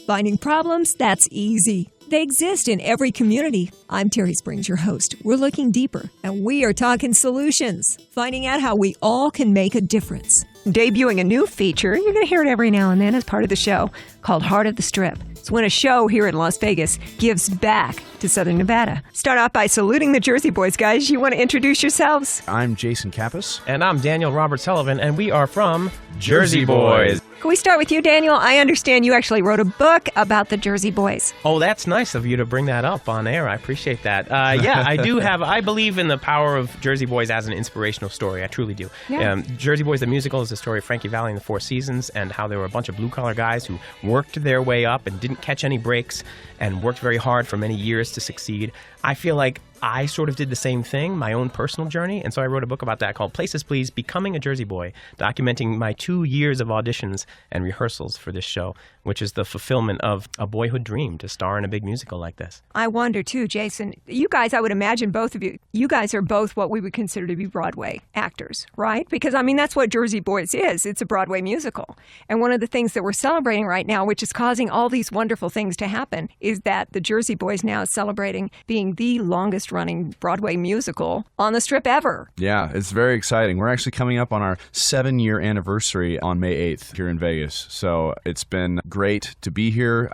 Finding problems? That's easy. They exist in every community. I'm Terry Springs, your host. We're looking deeper, and we are talking solutions, finding out how we all can make a difference. Debuting a new feature, you're going to hear it every now and then as part of the show, called Heart of the Strip. It's when a show here in Las Vegas gives back to Southern Nevada. Start off by saluting the Jersey Boys, guys. You want to introduce yourselves? I'm Jason Kappas. And I'm Daniel Robert Sullivan, and we are from Jersey Boys. Can we start with you, Daniel? I understand you actually wrote a book about the Jersey Boys. Oh, that's nice of you to bring that up on air. I appreciate that. Yeah, I believe in the power of Jersey Boys as an inspirational story. I truly do. Yeah. Jersey Boys, the musical, is the story of Frankie Valli and the Four Seasons and how there were a bunch of blue-collar guys who worked their way up and didn't catch any breaks and worked very hard for many years to succeed. I feel like I sort of did the same thing, my own personal journey, and so I wrote a book about that called Places Please, Becoming a Jersey Boy, documenting my 2 years of auditions and rehearsals for this show, which is the fulfillment of a boyhood dream to star in a big musical like this. I wonder, too, Jason, you guys, I would imagine both of you guys are both what we would consider to be Broadway actors, right? Because, I mean, that's what Jersey Boys is. It's a Broadway musical. And one of the things that we're celebrating right now, which is causing all these wonderful things to happen, is that the Jersey Boys now is celebrating being the longest-running Broadway musical on the Strip ever. Yeah, it's very exciting. We're actually coming up on our 7-year anniversary on May 8th here in Vegas. So it's been great to be here,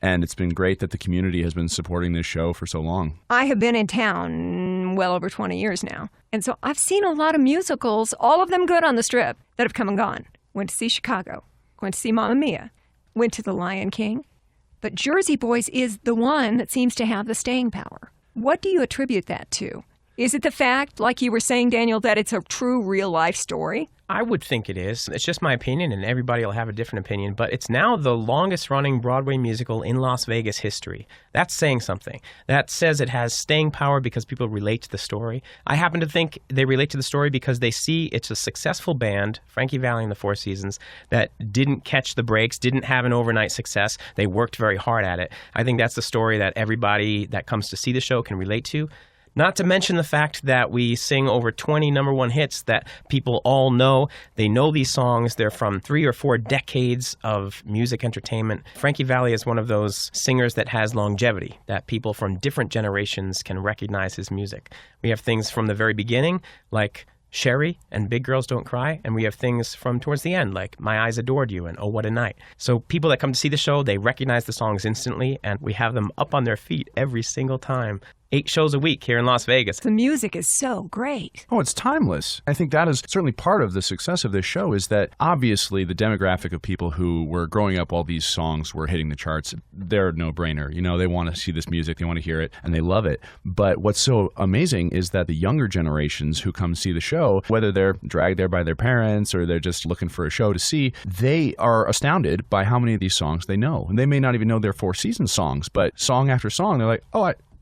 and it's been great that the community has been supporting this show for so long. I have been in town well over 20 years now, and so I've seen a lot of musicals, all of them good on the Strip, that have come and gone. Went to see Chicago, went to see Mamma Mia, went to The Lion King, but Jersey Boys is the one that seems to have the staying power. What do you attribute that to? Is it the fact, like you were saying, Daniel, that it's a true real-life story? I would think it is. It's just my opinion, and everybody will have a different opinion, but it's now the longest-running Broadway musical in Las Vegas history. That's saying something. That says it has staying power because people relate to the story. I happen to think they relate to the story because they see it's a successful band, Frankie Valli and the Four Seasons, that didn't catch the breaks, didn't have an overnight success. They worked very hard at it. I think that's the story that everybody that comes to see the show can relate to. Not to mention the fact that we sing over 20 number one hits that people all know. They know these songs. They're from 3 or 4 decades of music entertainment. Frankie Valli is one of those singers that has longevity, that people from different generations can recognize his music. We have things from the very beginning, like Sherry and Big Girls Don't Cry, and we have things from towards the end, like My Eyes Adored You and Oh What a Night. So people that come to see the show, they recognize the songs instantly, and we have them up on their feet every single time. 8 shows a week here in Las Vegas. The music is so great. Oh, it's timeless. I think that is certainly part of the success of this show is that obviously the demographic of people who were growing up while these songs were hitting the charts, they're a no-brainer. You know, they want to see this music, they want to hear it, and they love it. But what's so amazing is that the younger generations who come see the show, whether they're dragged there by their parents or they're just looking for a show to see, they are astounded by how many of these songs they know. And they may not even know their Four Seasons songs, but song after song, they're like,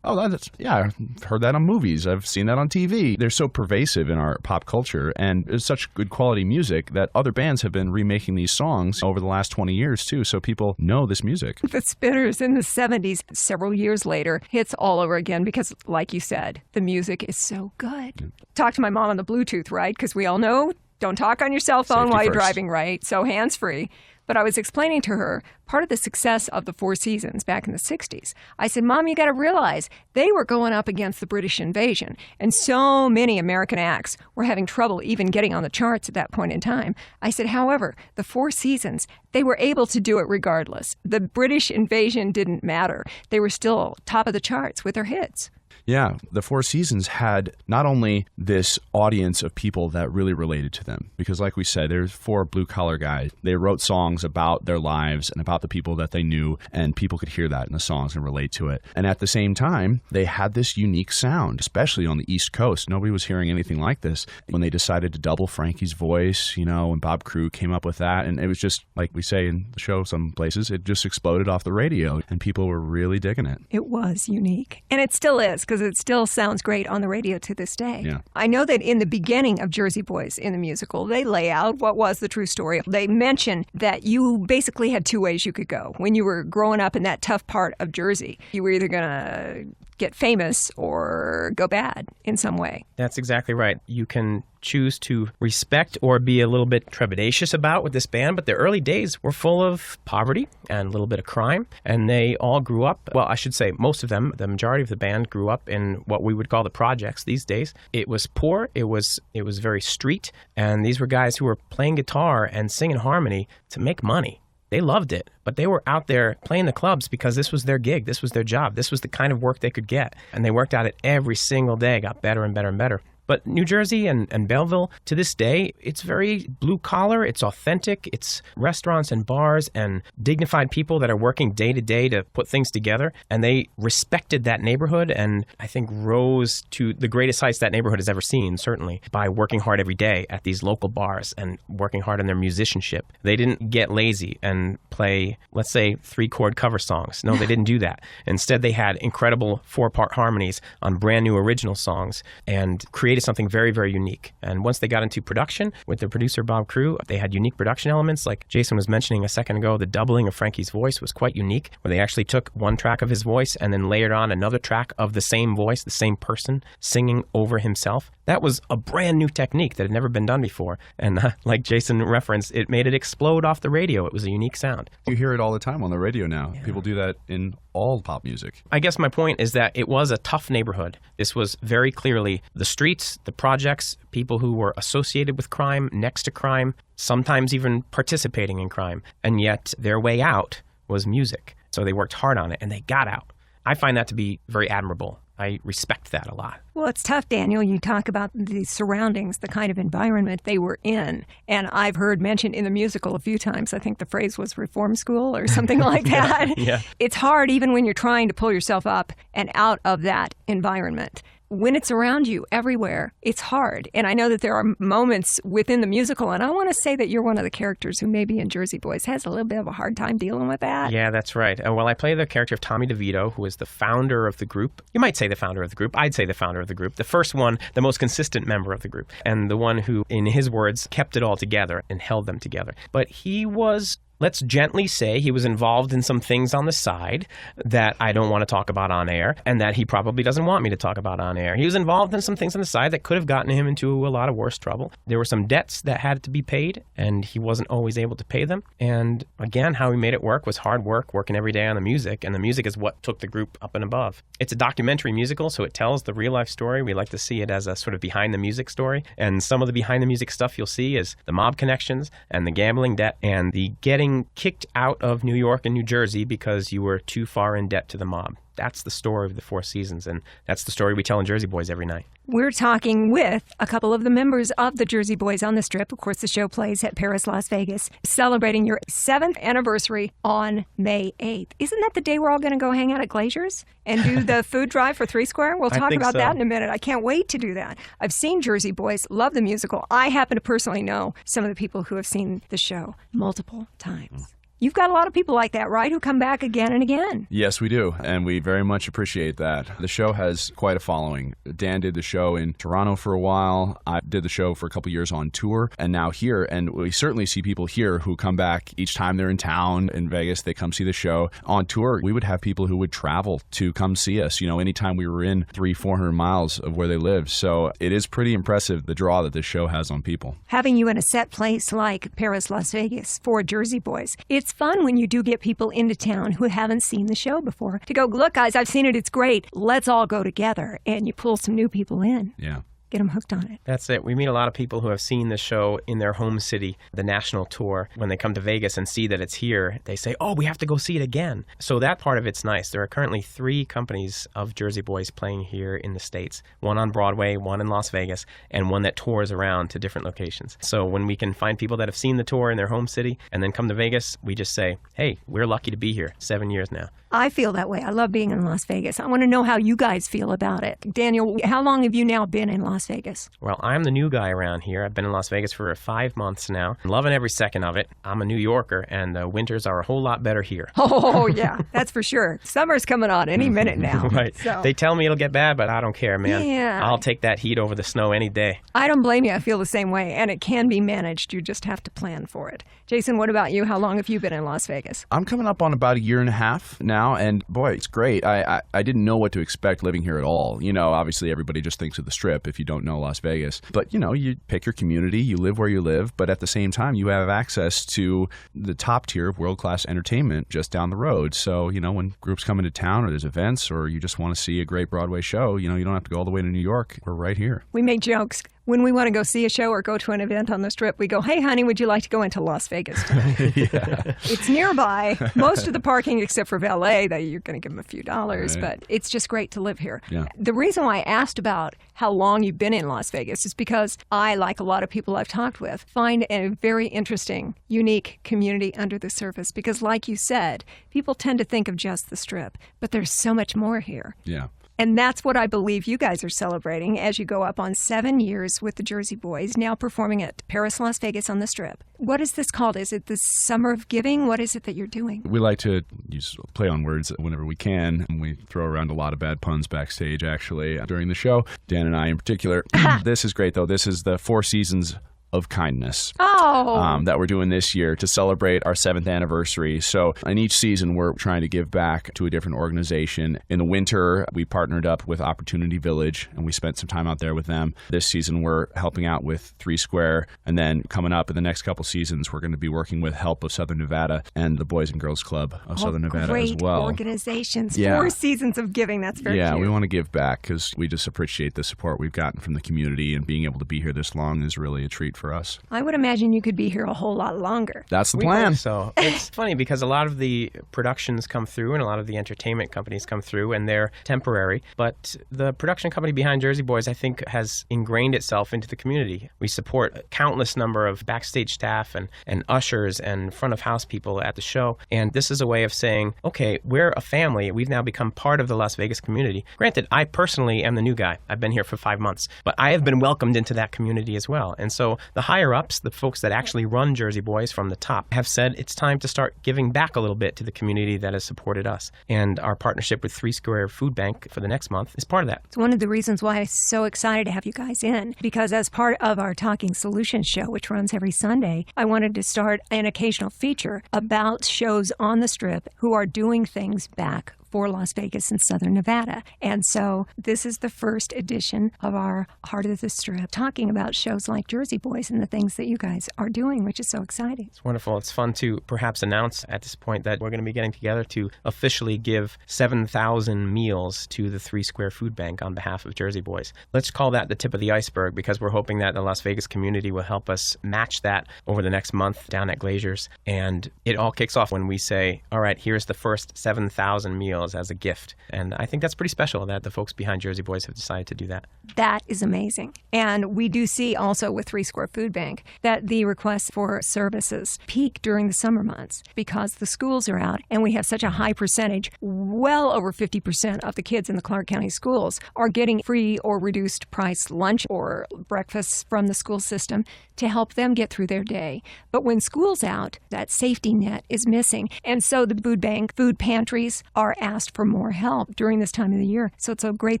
I've heard that on movies. I've seen that on TV. They're so pervasive in our pop culture, and it's such good quality music that other bands have been remaking these songs over the last 20 years, too, so people know this music. The Spinners in the 70s, several years later, hits all over again because, like you said, the music is so good. Yeah. Talk to my mom on the Bluetooth, right? Because we all know, don't talk on your cell phone Safety while you're first. driving, right? So hands-free. But I was explaining to her part of the success of the Four Seasons back in the 60s. I said, Mom, you got to realize they were going up against the British invasion. And so many American acts were having trouble even getting on the charts at that point in time. I said, however, the Four Seasons, they were able to do it regardless. The British invasion didn't matter. They were still top of the charts with their hits. Yeah, the Four Seasons had not only this audience of people that really related to them, because like we said, there's 4 blue-collar guys. They wrote songs about their lives and about the people that they knew, and people could hear that in the songs and relate to it. And at the same time, they had this unique sound, especially on the East Coast. Nobody was hearing anything like this. When they decided to double Frankie's voice, you know, and Bob Crew came up with that, and it was just, like we say in the show some places, it just exploded off the radio, and people were really digging it. It was unique. And it still is, because it still sounds great on the radio to this day. Yeah. I know that in the beginning of Jersey Boys in the musical, they lay out what was the true story. They mention that you basically had 2 ways you could go. When you were growing up in that tough part of Jersey, you were either going to get famous or go bad in some way. That's exactly right. You can choose to respect or be a little bit trepidatious about with this band, but the early days were full of poverty and a little bit of crime, and they all grew up, well, I should say most of them, the majority of the band grew up in what we would call the projects these days. It was poor, it was very street, and these were guys who were playing guitar and singing harmony to make money. They loved it, but they were out there playing the clubs because this was their gig, this was their job, this was the kind of work they could get, and they worked at it every single day, got better and better and better. But New Jersey and Belleville, to this day, it's very blue-collar, it's authentic, it's restaurants and bars and dignified people that are working day to day to put things together. And they respected that neighborhood and I think rose to the greatest heights that neighborhood has ever seen, certainly, by working hard every day at these local bars and working hard on their musicianship. They didn't get lazy and play, let's say, 3-chord cover songs. No, they didn't do that. Instead, they had incredible 4-part harmonies on brand new original songs and created something very, very unique. And once they got into production with the producer Bob Crew, they had unique production elements. Like Jason was mentioning a second ago, the doubling of Frankie's voice was quite unique, where they actually took one track of his voice and then layered on another track of the same voice, the same person singing over himself. That was a brand new technique that had never been done before. And like Jason referenced, it made it explode off the radio. It was a unique sound. You hear it all the time on the radio now. Yeah. People do that in all pop music. I guess my point is that it was a tough neighborhood. This was very clearly the streets, the projects, people who were associated with crime, next to crime, sometimes even participating in crime. And yet their way out was music. So they worked hard on it and they got out. I find that to be very admirable. I respect that a lot. Well, it's tough, Daniel. You talk about the surroundings, the kind of environment they were in. And I've heard mentioned in the musical a few times, I think the phrase was reform school or something like that. Yeah. It's hard even when you're trying to pull yourself up and out of that environment. When it's around you everywhere, it's hard. And I know that there are moments within the musical, and I want to say that you're one of the characters who maybe in Jersey Boys has a little bit of a hard time dealing with that. Yeah, that's right. Well, I play the character of Tommy DeVito, who is the founder of the group. You might say the founder of the group. I'd say the founder of the group. The first one, the most consistent member of the group, and the one who, in his words, kept it all together and held them together. But he was, let's gently say, he was involved in some things on the side that I don't want to talk about on air and that he probably doesn't want me to talk about on air. He was involved in some things on the side that could have gotten him into a lot of worse trouble. There were some debts that had to be paid and he wasn't always able to pay them. And again, how he made it work was hard work, working every day on the music, and the music is what took the group up and above. It's a documentary musical, so it tells the real life story. We like to see it as a sort of behind the music story. And some of the behind the music stuff you'll see is the mob connections and the gambling debt and the getting kicked out of New York and New Jersey because you were too far in debt to the mob. That's the story of the Four Seasons, and that's the story we tell in Jersey Boys every night. We're talking with a couple of the members of the Jersey Boys on the Strip. Of course, the show plays at Paris, Las Vegas, celebrating your 7th anniversary on May 8th. Isn't that the day we're all going to go hang out at Glazier's and do the food drive for 3 Square? We'll talk about that in a minute. I can't wait to do that. I've seen Jersey Boys, love the musical. I happen to personally know some of the people who have seen the show multiple times. You've got a lot of people like that, right, who come back again and again? Yes, we do, and we very much appreciate that. The show has quite a following. Dan did the show in Toronto for a while. I did the show for a couple years on tour, and now here. And we certainly see people here who come back each time they're in town in Vegas. They come see the show. On tour, we would have people who would travel to come see us, anytime we were in 300-400 miles of where they lived. So it is pretty impressive, the draw that this show has on people. Having you in a set place like Paris, Las Vegas for Jersey Boys, it's fun when you do get people into town who haven't seen the show before to go, look, guys, I've seen it. It's great. Let's all go together. And you pull some new people in. Yeah. Get them hooked on it. That's it. We meet a lot of people who have seen the show in their home city, the national tour. When they come to Vegas and see that it's here, they say, oh, we have to go see it again. So that part of it's nice. There are currently 3 companies of Jersey Boys playing here in the States. One on Broadway, one in Las Vegas, and one that tours around to different locations. So when we can find people that have seen the tour in their home city and then come to Vegas, we just say, hey, we're lucky to be here. 7 years now. I feel that way. I love being in Las Vegas. I want to know how you guys feel about it. Daniel, how long have you now been in Las Las Vegas? Well, I'm the new guy around here. I've been in Las Vegas for 5 months now. I'm loving every second of it. I'm a New Yorker, and the winters are a whole lot better here. Oh, yeah, that's for sure. Summer's coming on any minute now. Right. So. They tell me it'll get bad, but I don't care, man. Yeah. I'll take that heat over the snow any day. I don't blame you. I feel the same way, and it can be managed. You just have to plan for it. Jason, what about you? How long have you been in Las Vegas? I'm coming up on about a year and a half now, and boy, it's great. I didn't know what to expect living here at all. You know, obviously everybody just thinks of the Strip if you don't know Las Vegas. But, you know, you pick your community, you live where you live, but at the same time, you have access to the top tier of world-class entertainment just down the road. So, you know, when groups come into town or there's events or you just want to see a great Broadway show, you know, you don't have to go all the way to New York. We're right here. We make jokes. When we want to go see a show or go to an event on the Strip, we go, hey, honey, would you like to go into Las Vegas tonight? Yeah. It's nearby. Most of the parking, except for valet, that you're going to give them a few dollars, Right. but it's just great to live here. Yeah. The reason why I asked about how long you've been in Las Vegas is because I, like a lot of people I've talked with, find a very interesting, unique community under the surface because, like you said, people tend to think of just the Strip, but there's so much more here. Yeah. And that's what I believe you guys are celebrating as you go up on 7 years with the Jersey Boys, now performing at Paris, Las Vegas on the Strip. What is this called? Is it the Summer of Giving? What is it that you're doing? We like to use play on words whenever we can, and we throw around a lot of bad puns backstage, actually, during the show. Dan and I in particular. This is great, though. This is the Four Seasons of Kindness that we're doing this year to celebrate our 7th anniversary. So in each season, we're trying to give back to a different organization. In the winter, we partnered up with Opportunity Village, and we spent some time out there with them. This season, we're helping out with 3 Square. And then coming up in the next couple seasons, we're going to be working with Help of Southern Nevada and the Boys and Girls Club of Southern Nevada as well. Great organizations. Yeah. 4 seasons of giving. That's very cute. We want to give back because we just appreciate the support we've gotten from the community, and being able to be here this long is really a treat for us. I would imagine you could be here a whole lot longer. That's the We plan. hope so. It's funny because a lot of the productions come through and a lot of the entertainment companies come through and they're temporary. But the production company behind Jersey Boys, I think, has ingrained itself into the community. We support a countless number of backstage staff and ushers and front of house people at the show. And this is a way of saying, okay, we're a family. We've now become part of the Las Vegas community. Granted, I personally am the new guy. I've been here for 5 months. But I have been welcomed into that community as well. And so the higher ups, the folks that actually run Jersey Boys from the top, have said it's time to start giving back a little bit to the community that has supported us. And our partnership with 3 Square Food Bank for the next month is part of that. It's one of the reasons why I'm so excited to have you guys in, because as part of our Talking Solutions show, which runs every Sunday, I wanted to start an occasional feature about shows on the Strip who are doing things back for Las Vegas and Southern Nevada. And so this is the first edition of our Heart of the Strip, talking about shows like Jersey Boys and the things that you guys are doing, which is so exciting. It's wonderful. It's fun to perhaps announce at this point that we're going to be getting together to officially give 7,000 meals to the 3 Square Food Bank on behalf of Jersey Boys. Let's call that the tip of the iceberg because we're hoping that the Las Vegas community will help us match that over the next month down at Glazier's. And it all kicks off when we say, all right, here's the first 7,000 meals as a gift. And I think that's pretty special that the folks behind Jersey Boys have decided to do that. That is amazing. And we do see also with 3 Square Food Bank that the requests for services peak during the summer months because the schools are out and we have such a high percentage, well over 50% of the kids in the Clark County schools are getting free or reduced price lunch or breakfast from the school system to help them get through their day. But when school's out, that safety net is missing. And so the food bank, food pantries are asked for more help during this time of the year. So it's so great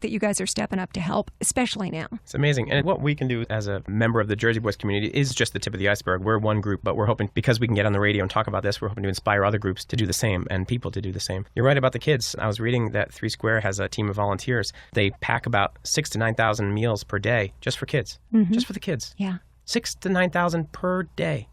that you guys are stepping up to help, especially now. It's amazing. And what we can do as a member of the Jersey Boys community is just the tip of the iceberg. We're one group, but we're hoping, because we can get on the radio and talk about this, we're hoping to inspire other groups to do the same and people to do the same. You're right about the kids. I was reading that 3 Square has a team of volunteers. They pack about 6,000 to 9,000 meals per day just for kids. Just for the kids. Yeah. 6,000 to 9,000 per day.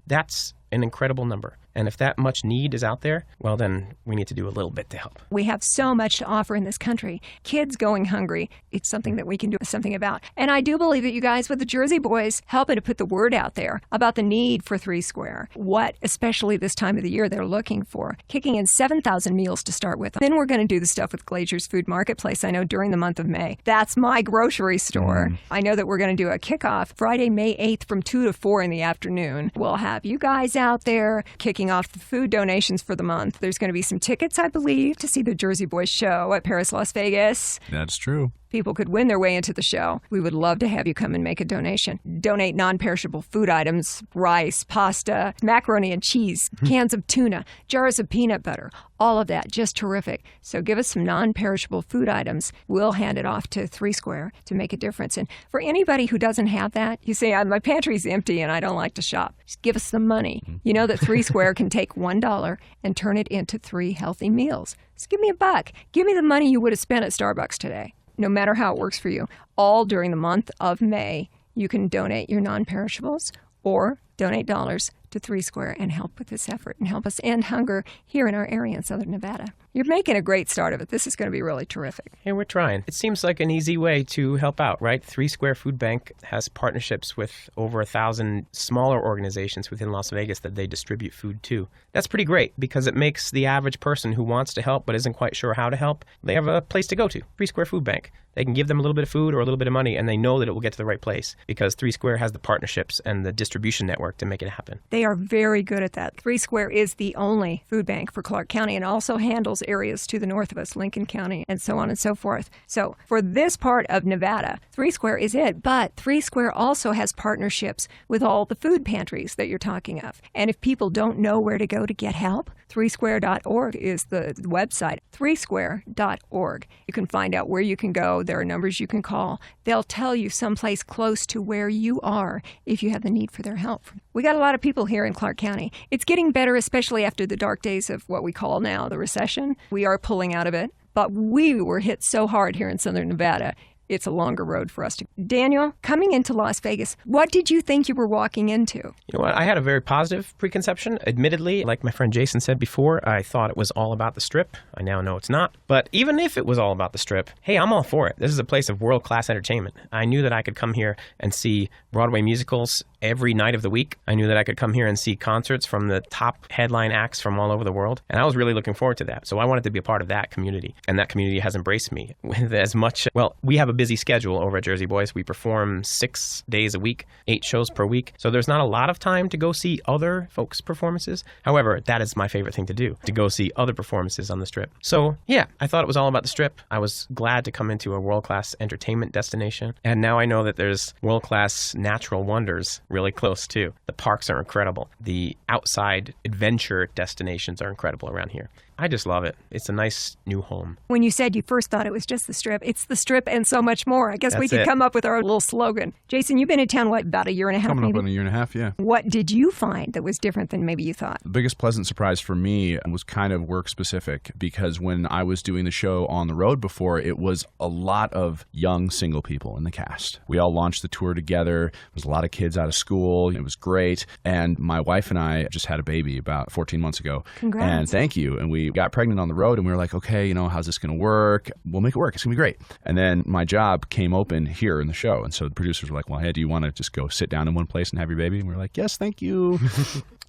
That's an incredible number. And if that much need is out there, well, then we need to do a little bit to help. We have so much to offer in this country. Kids going hungry, it's something that we can do something about. And I do believe that you guys with the Jersey Boys helping to put the word out there about the need for 3 Square, what, especially this time of the year, they're looking for. Kicking in 7,000 meals to start with. Then we're going to do the stuff with Glazier's Food Marketplace, I know, during the month of May. That's my grocery store. I know that we're going to do a kickoff Friday, May 8th from 2 to 4 in the afternoon. We'll have you guys out there kicking off the food donations for the month. There's going to be some tickets, I believe, to see the Jersey Boys show at Paris, Las Vegas. That's true. people could win their way into the show, we would love to have you come and make a donation. Donate non-perishable food items, rice, pasta, macaroni and cheese, cans of tuna, jars of peanut butter, all of that, just terrific. So give us some non-perishable food items. We'll hand it off to 3 Square to make a difference. And for anybody who doesn't have that, you say, my pantry's empty and I don't like to shop. Just give us some money. You know that 3 Square can take $1 and turn it into 3 healthy meals. So give me $1. Give me the money you would have spent at Starbucks today, no matter how it works for you. All during the month of May, you can donate your non-perishables or donate dollars to 3 Square and help with this effort and help us end hunger here in our area in Southern Nevada. You're making a great start of it. This is going to be really terrific. Hey, we're trying. It seems like an easy way to help out, right? 3 Square Food Bank has partnerships with over 1,000 smaller organizations within Las Vegas that they distribute food to. That's pretty great because it makes the average person who wants to help but isn't quite sure how to help, they have a place to go to, 3 Square Food Bank. They can give them a little bit of food or a little bit of money, and they know that it will get to the right place because 3 Square has the partnerships and the distribution network to make it happen. They are very good at that. 3 Square is the only food bank for Clark County and also handles areas to the north of us, Lincoln County, and so on and so forth. So for this part of Nevada, 3 Square is it, but 3 Square also has partnerships with all the food pantries that you're talking of. And if people don't know where to go to get help, 3square.org is the website, 3square.org. You can find out where you can go. There are numbers you can call. They'll tell you someplace close to where you are if you have the need for their help. We got a lot of people here in Clark County. It's getting better, especially after the dark days of what we call now the recession. We are pulling out of it, but we were hit so hard here in Southern Nevada. It's a longer road for us to. Daniel, coming into Las Vegas, what did you think you were walking into? You know what? I had a very positive preconception. Admittedly, like my friend Jason said before, I thought it was all about the Strip. I now know it's not. But even if it was all about the Strip, hey, I'm all for it. This is a place of world-class entertainment. I knew that I could come here and see Broadway musicals every night of the week. I knew that I could come here and see concerts from the top headline acts from all over the world. And I was really looking forward to that. So I wanted to be a part of that community. And that community has embraced me with as much. Well, we have a busy schedule over at Jersey Boys. We perform 6 days a week, 8 shows per week. So there's not a lot of time to go see other folks' performances. However, that is my favorite thing to do, to go see other performances on the Strip. So yeah, I thought it was all about the Strip. I was glad to come into a world-class entertainment destination. And now I know that there's world-class natural wonders really close too. The parks are incredible. The outside adventure destinations are incredible around here. I just love it. It's a nice new home. When you said you first thought it was just the Strip, it's the Strip and so much more. I guess we could come up with our little slogan. Jason, you've been in town, what, about a year and a half? Coming up on a year and a half, yeah. What did you find that was different than maybe you thought? The biggest pleasant surprise for me was kind of work specific because when I was doing the show on the road before, it was a lot of young single people in the cast. We all launched the tour together. There was a lot of kids out of school. It was great. And my wife and I just had a baby about 14 months ago. Congrats. And thank you. And we got pregnant on the road and we were like, okay, you know, how's this going to work? We'll make it work. It's going to be great. And then my job came open here in the show. And so the producers were like, well, hey, do you want to just go sit down in one place and have your baby? And we were like, yes, thank you.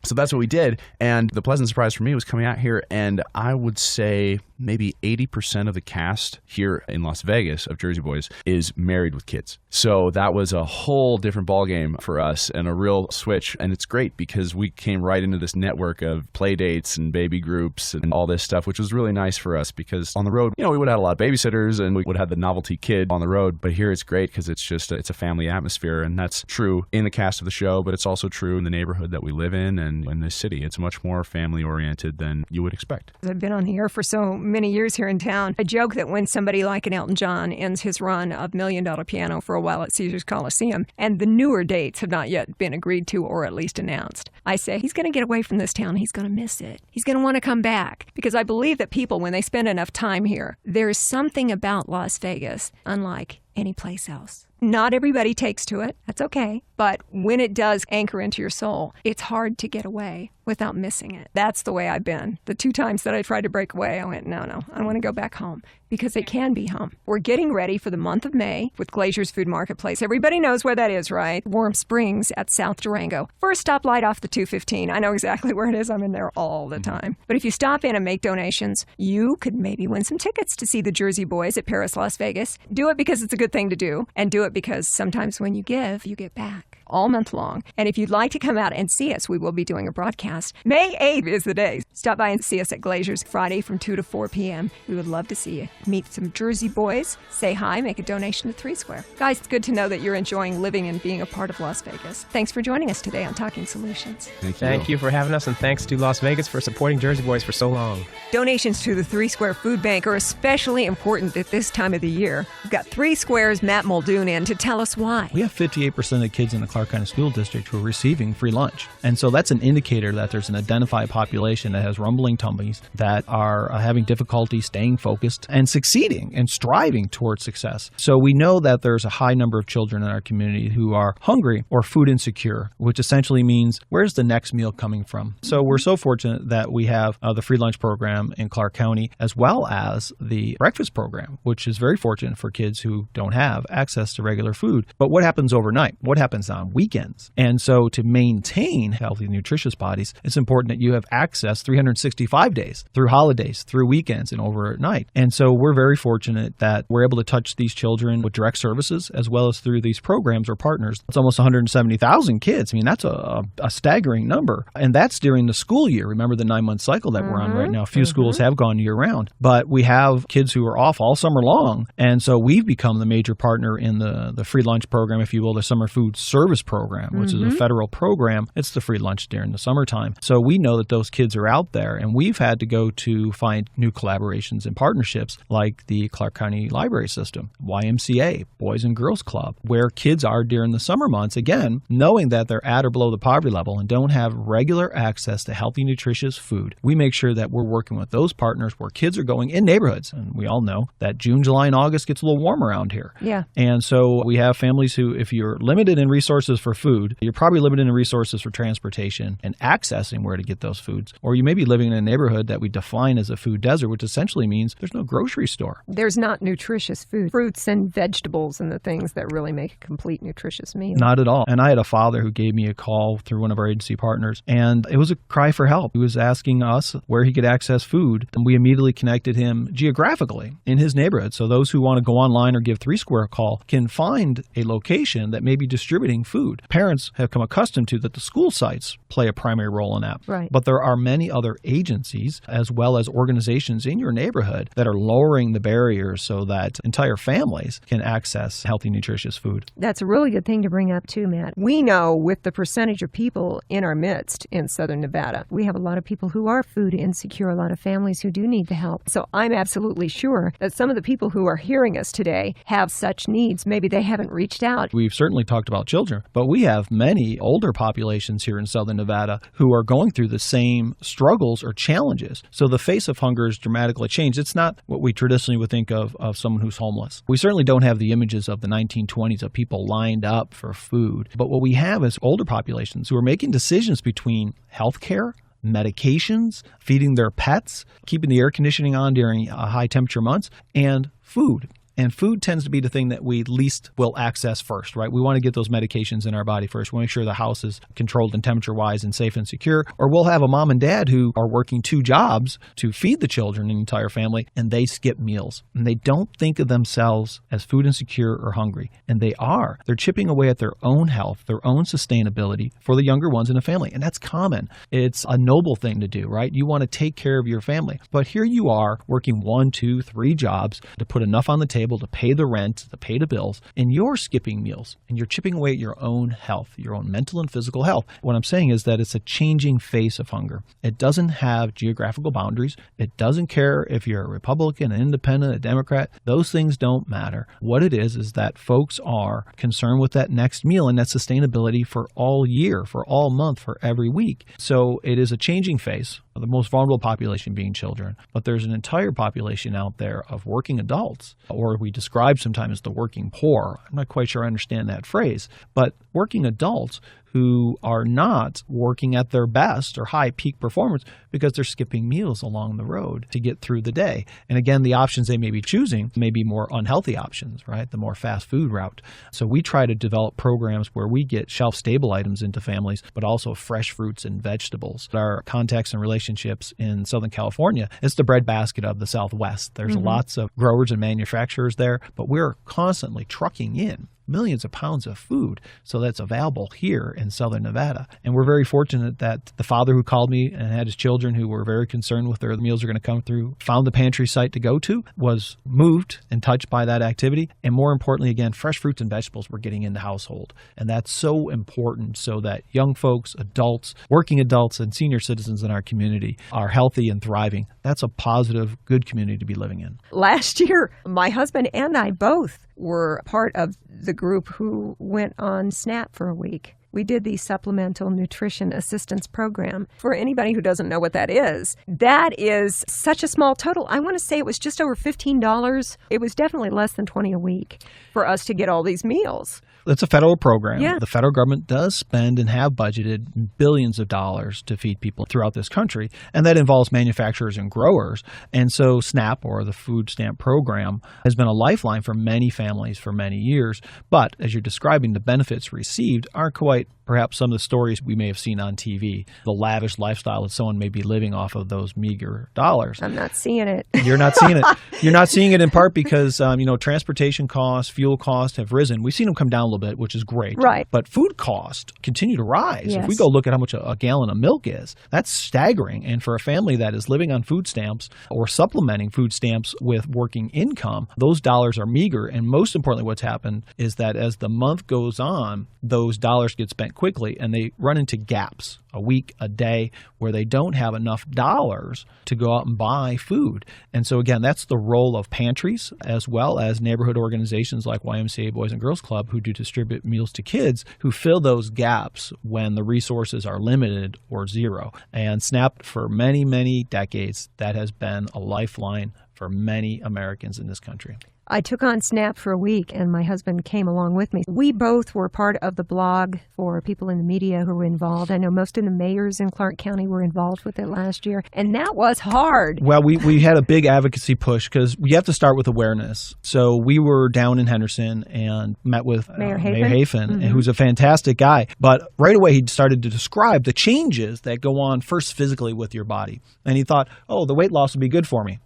So that's what we did. And the pleasant surprise for me was coming out here, and I would say maybe 80% of the cast here in Las Vegas of Jersey Boys is married with kids. So that was a whole different ballgame for us and a real switch. And it's great because we came right into this network of play dates and baby groups and all this stuff, which was really nice for us because on the road, you know, we would have had a lot of babysitters and we would have the novelty kid on the road. But here it's great because it's just, it's a family atmosphere. And that's true in the cast of the show, but it's also true in the neighborhood that we live in and in this city. It's much more family oriented than you would expect. I've been on the air for so many years here in town. I joke that when somebody like an Elton John ends his run of $1 Million Piano for a while at Caesars Coliseum, and the newer dates have not yet been agreed to or at least announced, I say he's going to get away from this town. He's going to miss it. He's going to want to come back because I believe that people, when they spend enough time here, there's something about Las Vegas unlike any place else. Not everybody takes to it. That's okay. But when it does anchor into your soul, it's hard to get away without missing it. That's the way I've been. The 2 times that I tried to break away, I went, no, I want to go back home because it can be home. We're getting ready for the month of May with Glazier's Food Marketplace. Everybody knows where that is, right? Warm Springs at South Durango. First stoplight off the 215. I know exactly where it is. I'm in there all the time. But if you stop in and make donations, you could maybe win some tickets to see the Jersey Boys at Paris, Las Vegas. Do it because it's a good thing to do, and do it because sometimes when you give, you get back. all month long. And if you'd like to come out and see us, we will be doing a broadcast. May 8th is the day. Stop by and see us at Glazier's Friday from 2 to 4 p.m. We would love to see you. Meet some Jersey boys, say hi, make a donation to 3 Square. Guys, it's good to know that you're enjoying living and being a part of Las Vegas. Thanks for joining us today on Talking Solutions. Thank you for having us, and thanks to Las Vegas for supporting Jersey Boys for so long. Donations to the 3 Square Food Bank are especially important at this time of the year. We've got 3 Square's Matt Muldoon in to tell us why. We have 58% of kids in the Clark County School District who are receiving free lunch. And so that's an indicator that there's an identified population that has rumbling tummies, that are having difficulty staying focused and succeeding and striving towards success. So we know that there's a high number of children in our community who are hungry or food insecure, which essentially means where's the next meal coming from? So we're so fortunate that we have the free lunch program in Clark County, as well as the breakfast program, which is very fortunate for kids who don't have access to regular food. But what happens overnight? What happens on weekends? And so to maintain healthy, nutritious bodies, it's important that you have access 365 days, through holidays, through weekends, and overnight. And so we're very fortunate that we're able to touch these children with direct services, as well as through these programs or partners. It's almost 170,000 kids. I mean, that's a staggering number. And that's during the school year. Remember the 9-month cycle that we're on right now. A few schools have gone year-round. But we have kids who are off all summer long. And so we've become the major partner in the free lunch program, if you will, the Summer Food Service Program, which is a federal program. It's the free lunch during the summertime. So we know that those kids are out there. And we've had to go to find new collaborations and partnerships like the Clark County Library System, YMCA, Boys and Girls Club, where kids are during the summer months, again, knowing that they're at or below the poverty level and don't have regular access to healthy, nutritious food. We make sure that we're working with those partners where kids are going in neighborhoods. And we all know that June, July, and August gets a little warm around here. Yeah. And so we have families who, if you're limited in resources for food, you're probably limited in resources for transportation and accessing where to get those foods. Or you may be living in a neighborhood that we define as a food desert, which essentially means there's no grocery store. There's not nutritious food, fruits and vegetables and the things that really make a complete nutritious meal. Not at all. And I had a father who gave me a call through one of our agency partners, and it was a cry for help. He was asking us where he could access food, and we immediately connected him geographically in his neighborhood. So those who want to go online or give 3 Square a call can find a location that may be distributing food. Parents have come accustomed to that the school sites play a primary role in that. Right. But there are many other agencies as well as organizations in your neighborhood that are lowering the barriers so that entire families can access healthy, nutritious food. That's a really good thing to bring up too, Matt. We know with the percentage of people in our midst in Southern Nevada, we have a lot of people who are food insecure, a lot of families who do need the help. So I'm absolutely sure that some of the people who are hearing us today have such needs. Maybe they haven't reached out. We've certainly talked about children, but we have many older populations here in Southern Nevada who are going through the same struggles or challenges. So the face of hunger is dramatically changed. It's not what we traditionally would think of someone who's homeless. We certainly don't have the images of the 1920s of people lined up for food. But what we have is older populations who are making decisions between health care, medications, feeding their pets, keeping the air conditioning on during high temperature months, and food. And food tends to be the thing that we least will access first, right? We want to get those medications in our body first. We want to make sure the house is controlled and temperature-wise and safe and secure. Or we'll have a mom and dad who are working 2 jobs to feed the children and the entire family, and they skip meals. And they don't think of themselves as food insecure or hungry. And they are. They're chipping away at their own health, their own sustainability for the younger ones in the family. And that's common. It's a noble thing to do, right? You want to take care of your family. But here you are working 1, 2, 3 jobs to put enough on the table to pay the rent, to pay the bills, and you're skipping meals, and you're chipping away at your own health, your own mental and physical health. What I'm saying is that it's a changing face of hunger. It doesn't have geographical boundaries. It doesn't care if you're a Republican, an independent, a Democrat. Those things don't matter. What it is that folks are concerned with that next meal and that sustainability for all year, for all month, for every week. So it is a changing face, the most vulnerable population being children. But there's an entire population out there of working adults, or we describe sometimes as the working poor. I'm not quite sure I understand that phrase, but working adults who are not working at their best or high peak performance because they're skipping meals along the road to get through the day. And again, the options they may be choosing may be more unhealthy options, right? The more fast food route. So we try to develop programs where we get shelf-stable items into families, but also fresh fruits and vegetables. Our contacts and relationships in Southern California, it's the breadbasket of the Southwest. There's lots of growers and manufacturers there, but we're constantly trucking in millions of pounds of food. So that's available here in Southern Nevada. And we're very fortunate that the father who called me and had his children who were very concerned with where the meals are going to come through, found the pantry site to go to, was moved and touched by that activity. And more importantly, again, fresh fruits and vegetables were getting in the household. And that's so important so that young folks, adults, working adults, and senior citizens in our community are healthy and thriving. That's a positive, good community to be living in. Last year, my husband and I both were part of the group who went on SNAP for a week. We did the Supplemental Nutrition Assistance Program. For anybody who doesn't know what that is such a small total. I want to say it was just over $15. It was definitely less than $20 a week for us to get all these meals. It's a federal program. Yeah. The federal government does spend and have budgeted billions of dollars to feed people throughout this country, and that involves manufacturers and growers. And so SNAP, or the Food Stamp Program, has been a lifeline for many families for many years. But as you're describing, the benefits received aren't quite perhaps some of the stories we may have seen on TV, the lavish lifestyle that someone may be living off of those meager dollars. I'm not seeing it. You're not seeing it. You're not seeing it in part because, transportation costs, fuel costs have risen. We've seen them come down a little bit, which is great. Right. But food costs continue to rise. Yes. If we go look at how much a gallon of milk is, that's staggering. And for a family that is living on food stamps or supplementing food stamps with working income, those dollars are meager. And most importantly, what's happened is that as the month goes on, those dollars get spent quickly and they run into gaps, a week, a day, where they don't have enough dollars to go out and buy food. And so again, that's the role of pantries as well as neighborhood organizations like YMCA Boys and Girls Club, who do distribute meals to kids, who fill those gaps when the resources are limited or zero. And SNAP, for many, many decades, that has been a lifeline for many Americans in this country. I took on SNAP for a week, and my husband came along with me. We both were part of the blog for people in the media who were involved. I know most of the mayors in Clark County were involved with it last year, and that was hard. Well, we had a big advocacy push because we have to start with awareness. So we were down in Henderson and met with Mayor Hafen, who's a fantastic guy. But right away, he started to describe the changes that go on first physically with your body. And he thought, the weight loss would be good for me.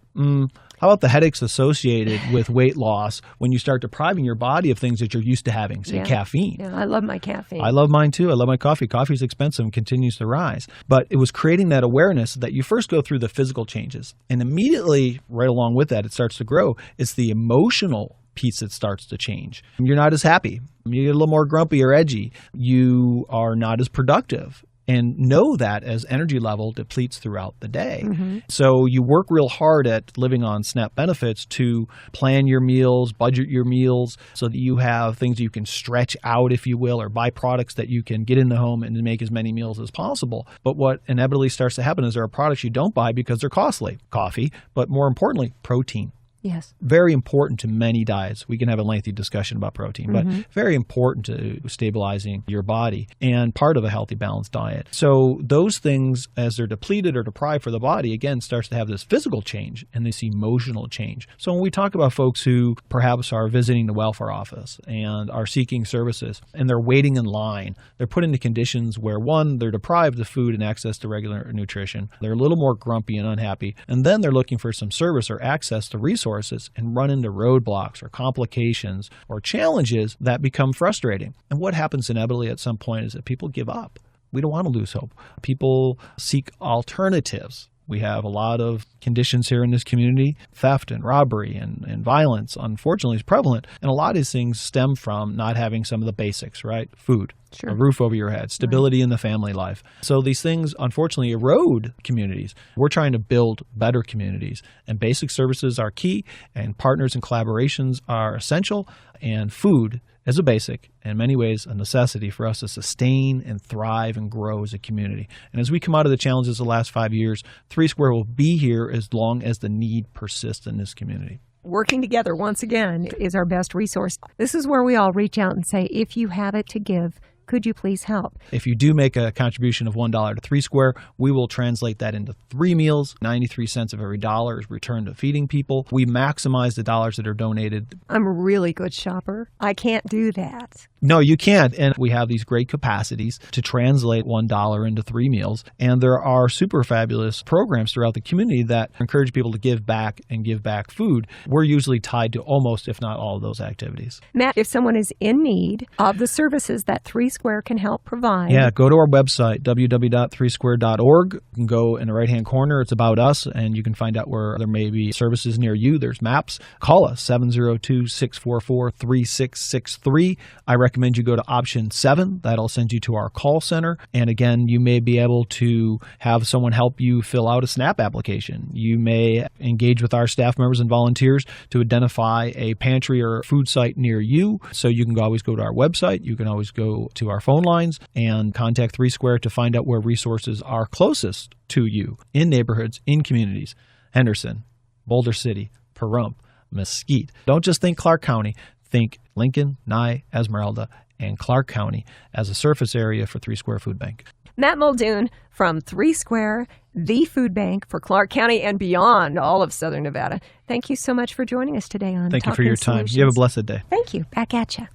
How about the headaches associated with weight loss when you start depriving your body of things that you're used to having, say caffeine? Yeah, I love my caffeine. I love mine too. I love my coffee. Coffee's expensive and continues to rise. But it was creating that awareness that you first go through the physical changes. And immediately, right along with that, it starts to grow. It's the emotional piece that starts to change. You're not as happy. You get a little more grumpy or edgy. You are not as productive. And know that as energy level depletes throughout the day. So you work real hard at living on SNAP benefits to plan your meals, budget your meals, so that you have things you can stretch out, if you will, or buy products that you can get in the home and make as many meals as possible. But what inevitably starts to happen is there are products you don't buy because they're costly. Coffee, but more importantly, protein. Yes. Very important to many diets. We can have a lengthy discussion about protein, but very important to stabilizing your body and part of a healthy, balanced diet. So those things, as they're depleted or deprived for the body, again, starts to have this physical change and this emotional change. So when we talk about folks who perhaps are visiting the welfare office and are seeking services and they're waiting in line, they're put into conditions where, one, they're deprived of food and access to regular nutrition. They're a little more grumpy and unhappy. And then they're looking for some service or access to resources and run into roadblocks or complications or challenges that become frustrating. And what happens inevitably at some point is that people give up. We don't want to lose hope. People seek alternatives. We have a lot of conditions here in this community. Theft and robbery and violence, unfortunately, is prevalent. And a lot of these things stem from not having some of the basics, right? Food, a roof over your head, stability in the family life. So these things, unfortunately, erode communities. We're trying to build better communities. And basic services are key, and partners and collaborations are essential. And food is a basic, in many ways, a necessity for us to sustain and thrive and grow as a community. And as we come out of the challenges of the last 5 years, 3 Square will be here as long as the need persists in this community. Working together, once again, is our best resource. This is where we all reach out and say, if you have it to give, Could you please help? If you do make a contribution of $1 to 3 Square, we will translate that into 3 meals. 93 cents of every dollar is returned to feeding people. We maximize the dollars that are donated. I'm a really good shopper. I can't do that. No, you can't. And we have these great capacities to translate $1 into 3 meals. And there are super fabulous programs throughout the community that encourage people to give back and give back food. We're usually tied to almost, if not all, of those activities. Matt, if someone is in need of the services that 3 Square can help provide. Yeah, go to our website, www.3square.org. You can go in the right-hand corner. It's About Us, and you can find out where there may be services near you. There's maps. Call us, 702-644-3663. I recommend you go to option 7. That'll send you to our call center. And again, you may be able to have someone help you fill out a SNAP application. You may engage with our staff members and volunteers to identify a pantry or food site near you. So you can always go to our website. You can always go to our phone lines and contact 3 Square to find out where resources are closest to you in neighborhoods, in communities. Henderson, Boulder City, Pahrump, Mesquite. Don't just think Clark County. Think Lincoln, Nye, Esmeralda, and Clark County as a surface area for 3 Square Food Bank. Matt Muldoon from 3 Square, the food bank for Clark County and beyond all of Southern Nevada. Thank you so much for joining us today on Thank you for your time. Solutions. You have a blessed day. Thank you. Back at you.